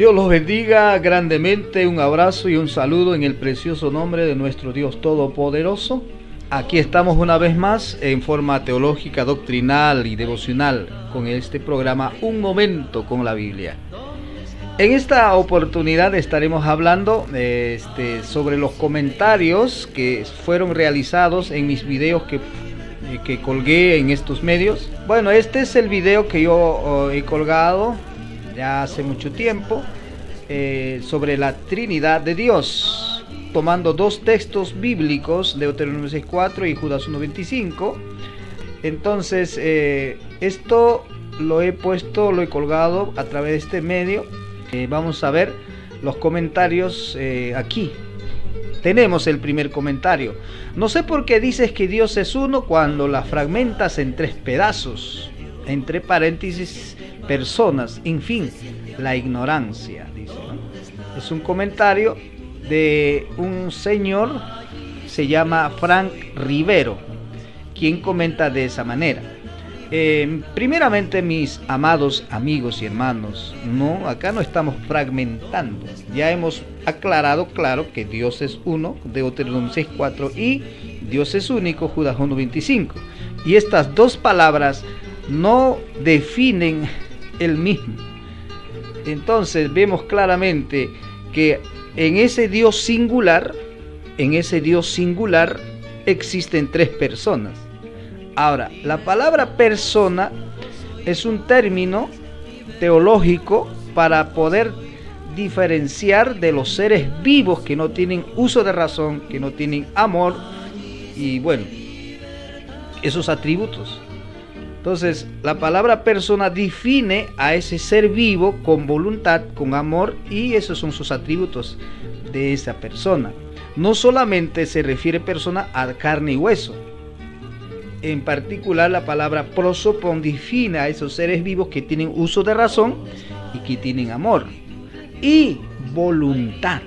Dios los bendiga grandemente, un abrazo y un saludo en el precioso nombre de nuestro Dios Todopoderoso. Aquí estamos una vez más en forma teológica, doctrinal y devocional con este programa Un Momento con la Biblia. En esta oportunidad estaremos hablando sobre los comentarios que fueron realizados en mis videos que colgué en estos medios. Bueno, este es el video que yo he colgado ya hace mucho tiempo sobre la Trinidad de Dios, tomando dos textos bíblicos, Deuteronomio 6:4 y Judas 1:25. Entonces esto lo he colgado a través de este medio. Vamos a ver los comentarios aquí. Tenemos el primer comentario. No sé por qué dices que Dios es uno cuando la fragmentas en tres pedazos, entre paréntesis, personas, en fin, la ignorancia, dice, ¿no? Es un comentario de un señor, se llama Frank Rivero, quien comenta de esa manera. Primeramente, mis amados amigos y hermanos, acá no estamos fragmentando. Ya hemos aclarado, claro, que Dios es uno, Deuteronomio 6:4, y Dios es único, Judas 1:25. Y estas dos palabras no definen el mismo. Entonces vemos claramente que en ese Dios singular existen tres personas. Ahora, la palabra persona es un término teológico para poder diferenciar de los seres vivos que no tienen uso de razón, que no tienen amor y bueno, esos atributos. Entonces, la palabra persona define a ese ser vivo con voluntad, con amor, y esos son sus atributos de esa persona. No solamente se refiere persona a carne y hueso. En particular, la palabra prosopon define a esos seres vivos que tienen uso de razón y que tienen amor. Y voluntad.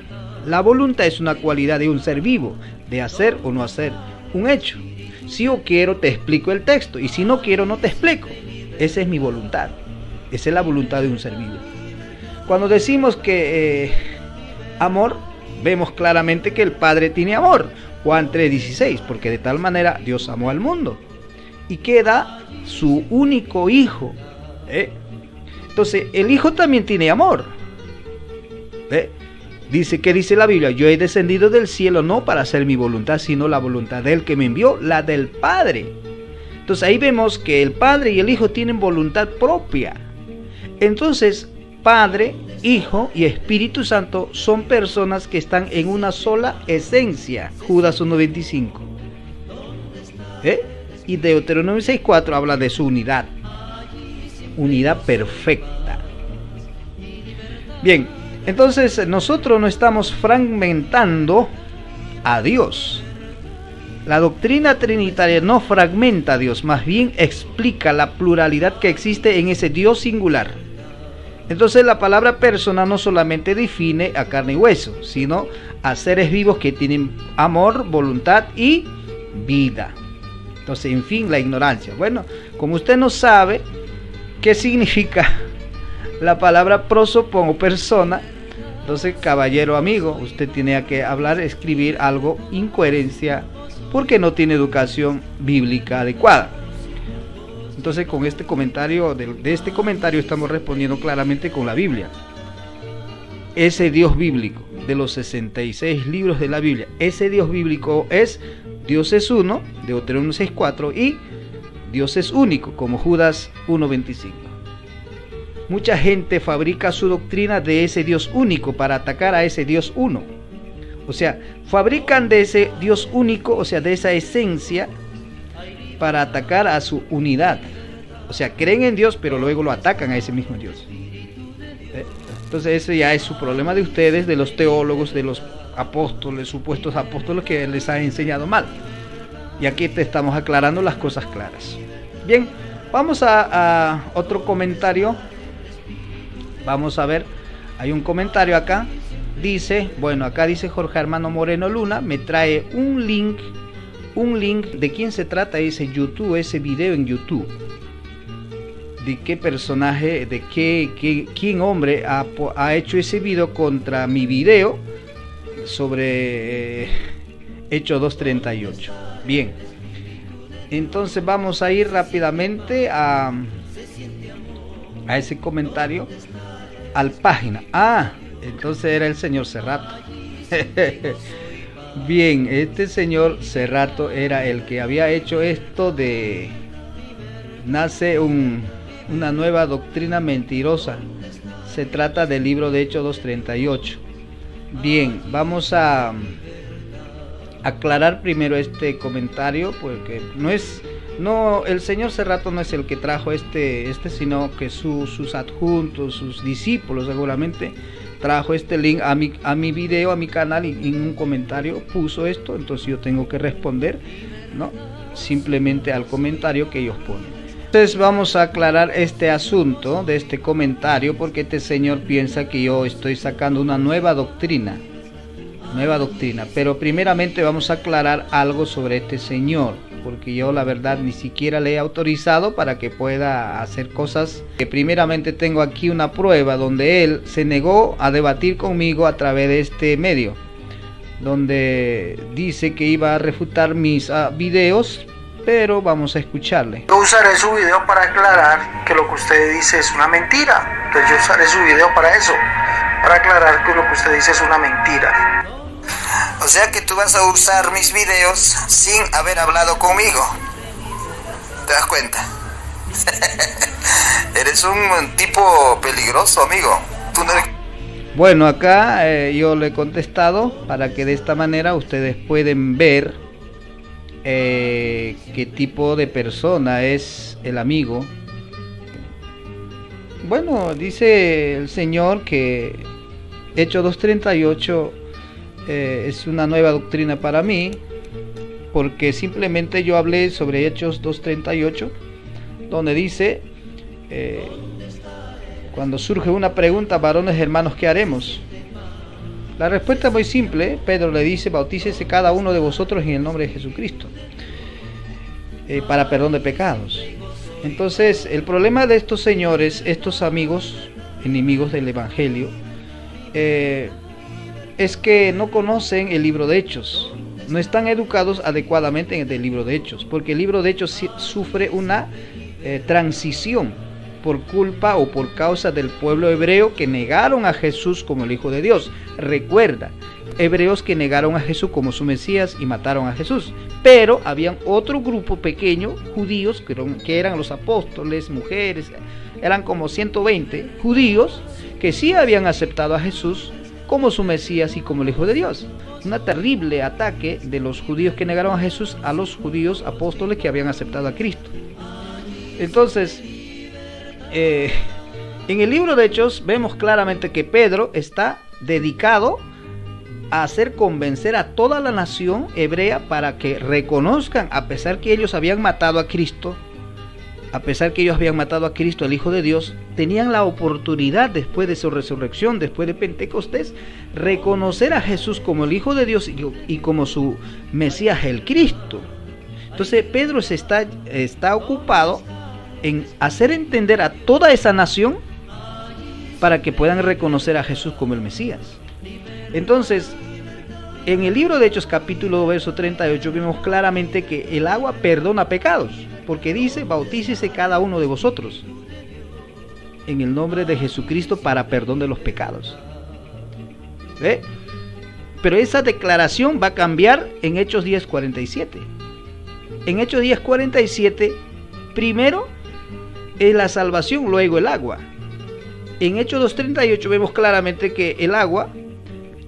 La voluntad es una cualidad de un ser vivo, de hacer o no hacer un hecho. Si yo quiero, te explico el texto, y si no quiero, no te explico. Esa es mi voluntad. Esa es la voluntad de un ser vivo. Cuando decimos que amor, vemos claramente que el Padre tiene amor. Juan 3:16, porque de tal manera Dios amó al mundo y que da su único Hijo. Entonces, el Hijo también tiene amor. ¿Qué dice la Biblia? Yo he descendido del cielo no para hacer mi voluntad, sino la voluntad del que me envió, la del Padre. Entonces ahí vemos que el Padre y el Hijo tienen voluntad propia. Entonces, Padre, Hijo y Espíritu Santo son personas que están en una sola esencia. Judas 1:25. Y Deuteronomio 6:4 habla de su unidad. Unidad perfecta. Bien. Entonces nosotros no estamos fragmentando a Dios. La doctrina trinitaria no fragmenta a Dios, más bien explica la pluralidad que existe en ese Dios singular. Entonces la palabra persona no solamente define a carne y hueso, sino a seres vivos que tienen amor, voluntad y vida. Entonces, en fin, la ignorancia. Bueno, como usted no sabe qué significa la palabra prosopon o persona, entonces, caballero amigo, usted tiene que escribir algo incoherencia porque no tiene educación bíblica adecuada. Entonces, con este comentario, de este comentario estamos respondiendo claramente con la Biblia. Ese Dios bíblico de los 66 libros de la Biblia, ese Dios bíblico es Dios es uno, Deuteronomio 6:4, y Dios es único, como Judas 1:25. Mucha gente fabrica su doctrina de ese Dios único para atacar a ese Dios uno. O sea, fabrican de ese Dios único, o sea, de esa esencia, para atacar a su unidad. O sea, creen en Dios, pero luego lo atacan a ese mismo Dios. Entonces ese ya es su problema de ustedes, de los teólogos, de los apóstoles, supuestos apóstoles que les han enseñado mal. Y aquí te estamos aclarando las cosas claras. Bien, vamos a otro comentario. Vamos a ver, hay un comentario acá, acá dice Jorge Armando Moreno Luna, me trae un link de quién se trata ese video en YouTube. de qué personaje, de quién hombre ha hecho ese video contra mi video sobre Hechos 2:38. Bien, entonces vamos a ir rápidamente a ese comentario, al página. Entonces era el señor Cerrato. Bien, este señor Cerrato era el que había hecho esto de nace una nueva doctrina mentirosa. Se trata del libro de Hechos 2:38. Bien, vamos a aclarar primero este comentario, porque el señor Cerrato no es el que trajo este sino que sus adjuntos, sus discípulos seguramente trajo este link a mi video, a mi canal, y en un comentario puso esto. Entonces yo tengo que responder, ¿no?, simplemente al comentario que ellos ponen. Entonces vamos a aclarar este asunto de este comentario, porque este señor piensa que yo estoy sacando una nueva doctrina, pero primeramente vamos a aclarar algo sobre este señor, porque yo la verdad ni siquiera le he autorizado para que pueda hacer cosas. Que primeramente tengo aquí una prueba donde él se negó a debatir conmigo a través de este medio, donde dice que iba a refutar mis videos, pero vamos a escucharle. Yo usaré su video para aclarar que lo que usted dice es una mentira. Entonces yo usaré su video para eso, para aclarar que lo que usted dice es una mentira. O sea que tú vas a usar mis videos sin haber hablado conmigo. ¿Te das cuenta? Eres un tipo peligroso, amigo. Tú no eres... Bueno, acá yo le he contestado para que de esta manera ustedes pueden ver qué tipo de persona es el amigo. Bueno, dice el señor que Hechos 2:38 es una nueva doctrina para mí, porque simplemente yo hablé sobre Hechos 2:38, donde dice, cuando surge una pregunta, varones hermanos, ¿qué haremos? La respuesta es muy simple. Pedro le dice, bautícese cada uno de vosotros en el nombre de Jesucristo, para perdón de pecados. Entonces, el problema de estos señores, estos amigos, enemigos del Evangelio, es que no conocen el libro de Hechos, no están educados adecuadamente en el libro de Hechos, porque el libro de Hechos sufre una transición por culpa o por causa del pueblo hebreo que negaron a Jesús como el Hijo de Dios. Recuerda, hebreos que negaron a Jesús como su Mesías y mataron a Jesús, pero habían otro grupo pequeño, judíos, que eran los apóstoles, mujeres, eran como 120 judíos que sí habían aceptado a Jesús como su Mesías y como el Hijo de Dios. Un terrible ataque de los judíos que negaron a Jesús a los judíos apóstoles que habían aceptado a Cristo. Entonces, en el libro de Hechos vemos claramente que Pedro está dedicado a hacer convencer a toda la nación hebrea para que reconozcan, a pesar que ellos habían matado a Cristo, el Hijo de Dios, tenían la oportunidad después de su resurrección, después de Pentecostés, reconocer a Jesús como el Hijo de Dios y como su Mesías, el Cristo. Entonces Pedro está ocupado en hacer entender a toda esa nación para que puedan reconocer a Jesús como el Mesías. Entonces, en el libro de Hechos capítulo 2, verso 38, vemos claramente que el agua perdona pecados, porque dice, bautícese cada uno de vosotros en el nombre de Jesucristo para perdón de los pecados. ¿Ve? Pero esa declaración va a cambiar en Hechos 10:47. En Hechos 10:47, primero es la salvación, luego el agua. En Hechos 2:38 vemos claramente que el agua,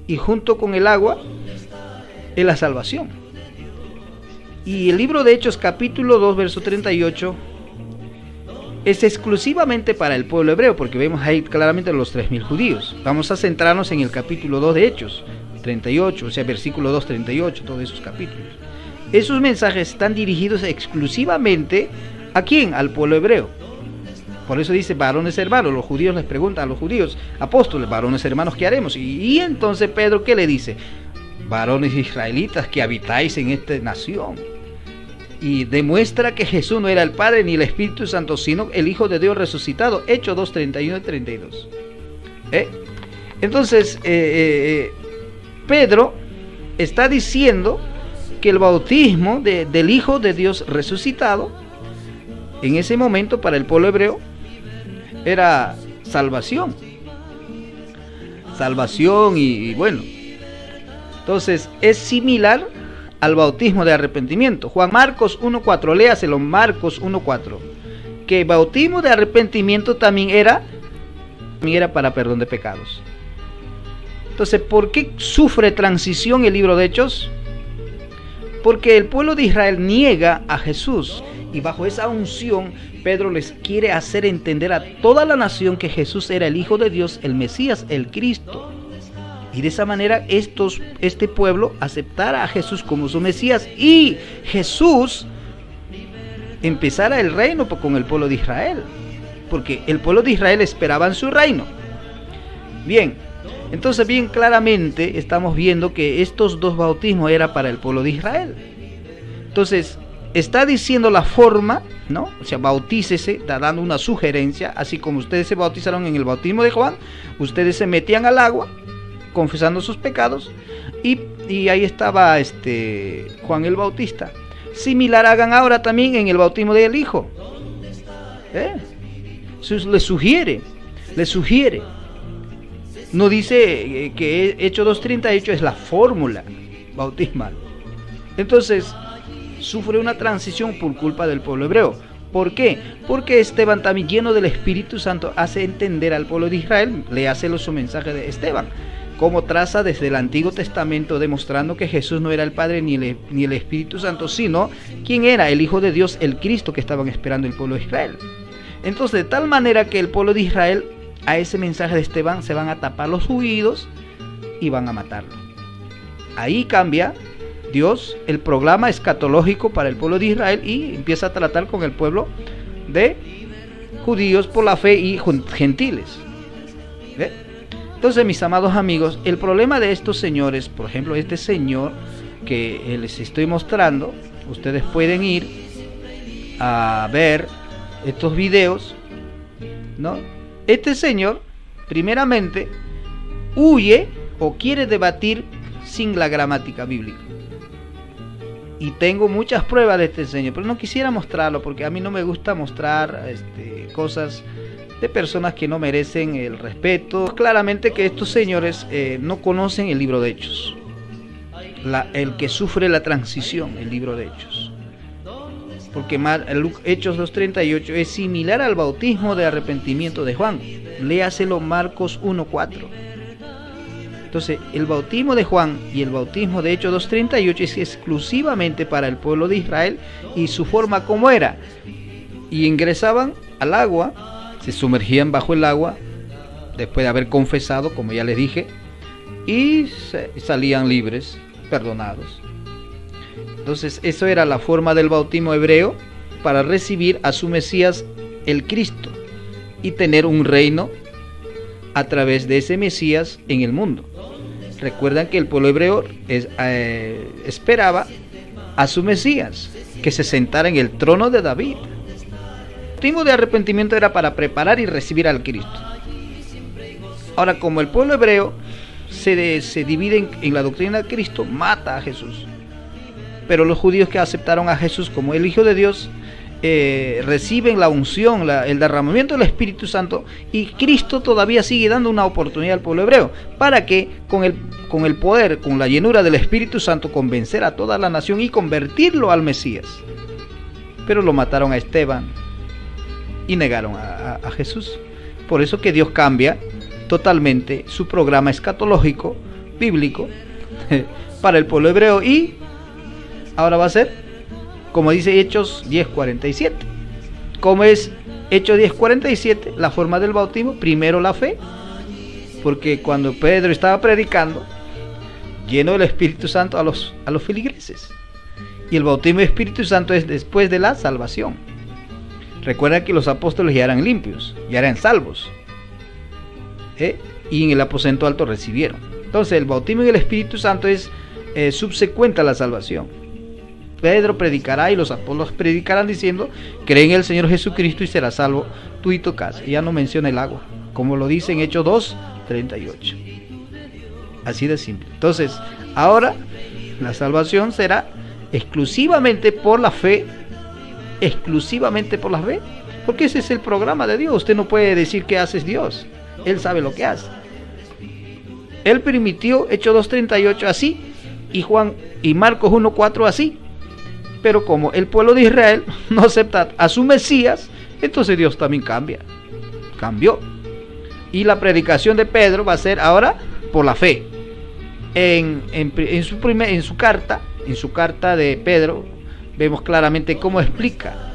y junto con el agua, es la salvación. Y el libro de Hechos capítulo 2, verso 38, es exclusivamente para el pueblo hebreo, porque vemos ahí claramente los 3.000 judíos. Vamos a centrarnos en el capítulo 2 de Hechos 38, o sea, versículo 2, 38, todos esos capítulos. Esos mensajes están dirigidos exclusivamente ¿a quién? Al pueblo hebreo. Por eso dice varones hermanos. Los judíos les preguntan a los judíos, apóstoles, varones hermanos, ¿qué haremos? Y entonces Pedro, ¿qué le dice? Varones israelitas que habitáis en esta nación. y demuestra que Jesús no era el Padre ni el Espíritu Santo, sino el Hijo de Dios resucitado. Hechos 2, 31 y 32. Entonces, Pedro está diciendo que el bautismo del Hijo de Dios resucitado, en ese momento para el pueblo hebreo, era salvación. Y bueno, entonces es similar al bautismo de arrepentimiento. Marcos 1.4, léaselo, Marcos 1.4, que el bautismo de arrepentimiento también era para perdón de pecados. Entonces, ¿por qué sufre transición el libro de Hechos? Porque el pueblo de Israel niega a Jesús, y bajo esa unción Pedro les quiere hacer entender a toda la nación que Jesús era el Hijo de Dios, el Mesías, el Cristo. Y de esa manera este pueblo aceptara a Jesús como su Mesías, y Jesús empezara el reino con el pueblo de Israel, porque el pueblo de Israel esperaba en su reino. Bien, entonces bien claramente estamos viendo que estos dos bautismos eran para el pueblo de Israel. Entonces está diciendo la forma, ¿no? O sea, bautícese, está dando una sugerencia, así como ustedes se bautizaron en el bautismo de Juan, ustedes se metían al agua confesando sus pecados, y ahí estaba Juan el Bautista. Similar hagan ahora también en el bautismo del Hijo. Le sugiere. No dice que Hechos 2.38 es la fórmula bautismal. Entonces sufre una transición por culpa del pueblo hebreo. ¿Por qué? Porque Esteban, también lleno del Espíritu Santo, hace entender al pueblo de Israel, le hace su mensaje de Esteban, como traza desde el Antiguo Testamento, demostrando que Jesús no era el Padre ni el Espíritu Santo, sino quien era el Hijo de Dios, el Cristo que estaban esperando el pueblo de Israel. Entonces, de tal manera que el pueblo de Israel, a ese mensaje de Esteban, se van a tapar los oídos y van a matarlo. Ahí cambia Dios el programa escatológico para el pueblo de Israel y empieza a tratar con el pueblo de judíos por la fe y gentiles. Entonces, mis amados amigos, el problema de estos señores, por ejemplo, este señor que les estoy mostrando, ustedes pueden ir a ver estos videos, ¿no? Este señor, primeramente, huye o quiere debatir sin la gramática bíblica. Y tengo muchas pruebas de este señor, pero no quisiera mostrarlo porque a mí no me gusta mostrar cosas de personas que no merecen el respeto. Claramente que estos señores no conocen el libro de Hechos, el que sufre la transición, el libro de Hechos, porque Hechos 2.38 es similar al bautismo de arrepentimiento de Juan. Léaselo, Marcos 1.4. Entonces, el bautismo de Juan y el bautismo de Hechos 2.38 es exclusivamente para el pueblo de Israel, y su forma como era: y ingresaban al agua, se sumergían bajo el agua después de haber confesado, como ya les dije, y salían libres, perdonados. Entonces, eso era la forma del bautismo hebreo para recibir a su Mesías, el Cristo, y tener un reino a través de ese Mesías en el mundo. Recuerdan que el pueblo hebreo esperaba a su Mesías, que se sentara en el trono de David. El bautismo de arrepentimiento era para preparar y recibir al Cristo. Ahora, como el pueblo hebreo se divide en la doctrina de Cristo, mata a Jesús. Pero los judíos que aceptaron a Jesús como el Hijo de Dios reciben la unción, el derramamiento del Espíritu Santo, y Cristo todavía sigue dando una oportunidad al pueblo hebreo para que con el poder, con la llenura del Espíritu Santo, convencer a toda la nación y convertirlo al Mesías. Pero lo mataron a Esteban y negaron a Jesús. Por eso que Dios cambia totalmente su programa escatológico bíblico para el pueblo hebreo, y ahora va a ser como dice Hechos 10:47. ¿Cómo es Hechos 10:47? La forma del bautismo: primero la fe, porque cuando Pedro estaba predicando, lleno del Espíritu Santo a los feligreses, y el bautismo del Espíritu Santo es después de la salvación. Recuerda que los apóstoles ya eran limpios, ya eran salvos, y en el aposento alto recibieron. Entonces el bautismo del Espíritu Santo es subsecuente a la salvación. Pedro predicará y los apóstoles predicarán diciendo: cree en el Señor Jesucristo y serás salvo tú y tu casa. Y ya no menciona el agua, como lo dice en Hechos 2:38. Así de simple. Entonces, ahora la salvación será exclusivamente por la fe. Exclusivamente por la fe. Porque ese es el programa de Dios. Usted no puede decir qué hace Dios. Él sabe lo que hace. Él permitió Hechos 2:38 así, y Marcos 1:4 así. Pero como el pueblo de Israel no acepta a su Mesías, entonces Dios también cambió. Y la predicación de Pedro va a ser ahora por la fe. En su carta de Pedro, vemos claramente cómo explica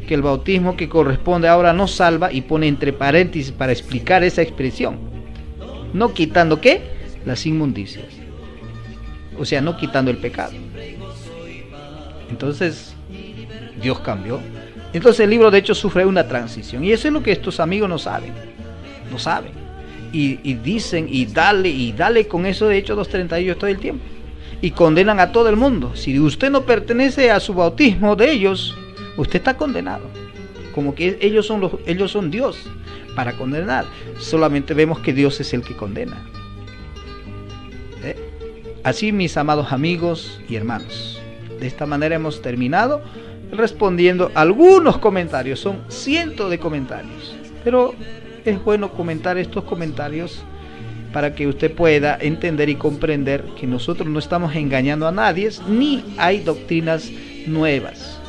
que el bautismo que corresponde ahora no salva, y pone entre paréntesis para explicar esa expresión. No quitando ¿qué? Las inmundicias. O sea, no quitando el pecado. Entonces, Dios cambió. Entonces el libro de Hechos sufre una transición. Y eso es lo que estos amigos no saben. No saben. Y dicen, y dale con eso de Hechos 2:38 todo el tiempo. Y condenan a todo el mundo. Si usted no pertenece a su bautismo de ellos, usted está condenado. Como que ellos son Dios para condenar. Solamente vemos que Dios es el que condena. Así, mis amados amigos y hermanos, de esta manera hemos terminado respondiendo algunos comentarios. Son cientos de comentarios, pero es bueno comentar estos comentarios para que usted pueda entender y comprender que nosotros no estamos engañando a nadie, ni hay doctrinas nuevas.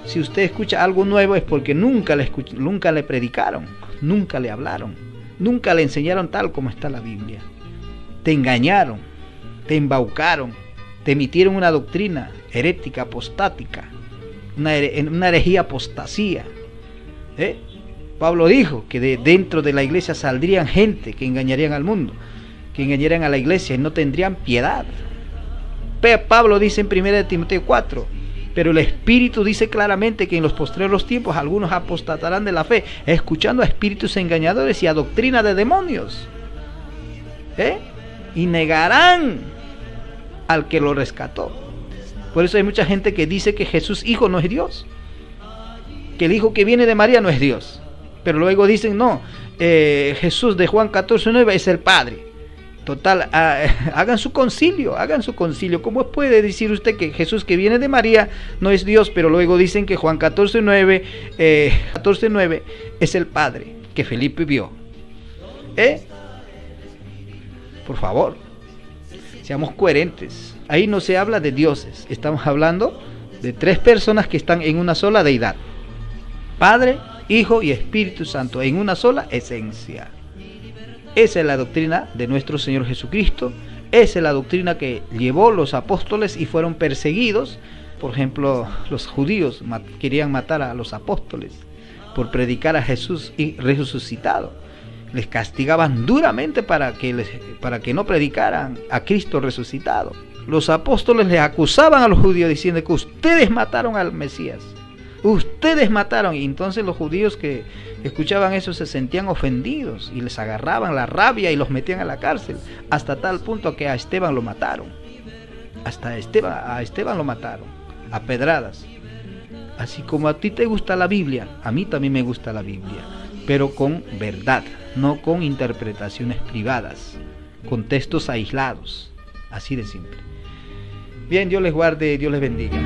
Si usted escucha algo nuevo es porque nunca le predicaron, nunca le hablaron, nunca le enseñaron tal como está la Biblia. Te engañaron, te embaucaron, te emitieron una doctrina herética, apostática, una herejía, apostasía. Pablo dijo que dentro de la iglesia saldrían gente que engañarían al mundo, que engañarían a la iglesia y no tendrían piedad. Pablo dice en 1 Timoteo 4: pero el Espíritu dice claramente que en los postreros tiempos algunos apostatarán de la fe, escuchando a espíritus engañadores y a doctrina de demonios. Y negarán al que lo rescató. Por eso hay mucha gente que dice que Jesús hijo no es Dios, que el hijo que viene de María no es Dios, pero luego dicen no, Jesús de Juan 14:9 es el Padre. Total, hagan su concilio. ¿Cómo puede decir usted que Jesús que viene de María no es Dios, pero luego dicen que Juan 14:9 es el Padre, que Felipe vio? Por favor, seamos coherentes. Ahí no se habla de dioses, estamos hablando de tres personas que están en una sola deidad: Padre, Hijo y Espíritu Santo, en una sola esencia. Esa es la doctrina de nuestro Señor Jesucristo. Esa es la doctrina que llevó los apóstoles y fueron perseguidos. Por ejemplo, los judíos querían matar a los apóstoles por predicar a Jesús y resucitado. Les castigaban duramente para que no predicaran a Cristo resucitado. Los apóstoles les acusaban a los judíos diciendo que ustedes mataron al Mesías. Ustedes mataron. Y entonces los judíos que escuchaban eso se sentían ofendidos y les agarraban la rabia y los metían a la cárcel, hasta tal punto que a Esteban lo mataron. A Esteban lo mataron a pedradas. Así como a ti te gusta la Biblia, a mí también me gusta la Biblia, pero con verdad, no con interpretaciones privadas, con textos aislados. Así de simple. Bien, Dios les guarde, Dios les bendiga.